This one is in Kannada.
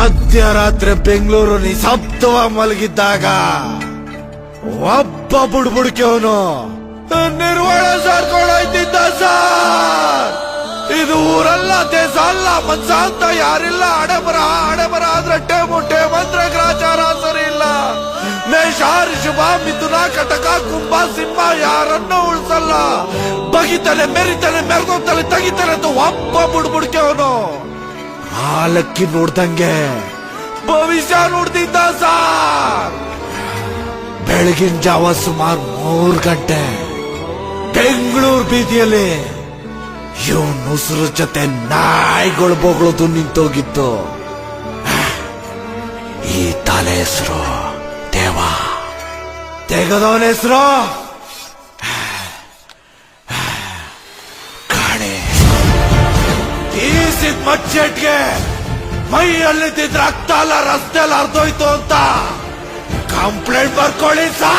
ಮಧ್ಯರಾತ್ರಿ ಬೆಂಗಳೂರು ನಿಶಬ್ದವಾಗಿ ಮಲಗಿದ್ದಾಗ ಒಬ್ಬ ಬುಡ್ಬುಡ್ಕೆವನು ನಿರ್ವಾಣ ಸಾರ್ಕೊಂಡೋಯ್ತಿದ್ದ ಸರ್. ಇದು ಊರಲ್ಲ, ದೇಶ ಅಲ್ಲ, ಮನ್ಸ ಅಂತ ಯಾರಿಲ್ಲ. ಹಣೆಬರ ಆದ್ರೆ ಟೇಮ್ ಅಂದ್ರೆ ಗ್ರಾಚಾರ ಸರಿ ಇಲ್ಲ. ಮೇಷ, ಋಷಭ, ಮಿಥುನ, ಕಟಕ, ಕುಂಭ, ಸಿಂಹ ಯಾರನ್ನೂ ಉಳಿಸಲ್ಲ. ಬಗಿತಾನೆ, ಮೆರಿತಾನೆ, ಮೆರೆದೋಗ್ತಾನೆ, ತೆಗಿತಾನೆ ಅಂತ ಒಬ್ಬ ಬುಡ್ಬುಡ್ಕೆವನು ಹಾಲಕ್ಕಿ ನೋಡ್ದಂಗೆ ಭವಿಷ್ಯ ನೋಡ್ತಿದ್ದ ಸಾರ್. ಬೆಳಗಿನ ಜಾವ ಸುಮಾರು 3 ಗಂಟೆ ಬೆಂಗಳೂರು ಬೀದಿಯಲ್ಲಿ ಇವನ್ ಉಸಿರು ಜೊತೆ ನಾಯಿಗಳು ಬೊಗಳದು ನಿಂತೋಗಿತ್ತು. ಈ ತಲೆ ಹೆಸರು ದೇವ, ತೆಗದವನ ಹೆಸರು ಕಾಣೆ. ಈಸಿದ ಮಚ್ಚೆಟ್ಗೆ ಮೈಯಲ್ಲಿದ್ದ ರಕ್ತ ಎಲ್ಲ ರಸ್ತೆಯಲ್ಲಿ ಹರಿದೋಯ್ತು ಅಂತ ಕಂಪ್ಲೇಂಟ್ ಬರ್ಕೊಳ್ಳಿ ಸಾ.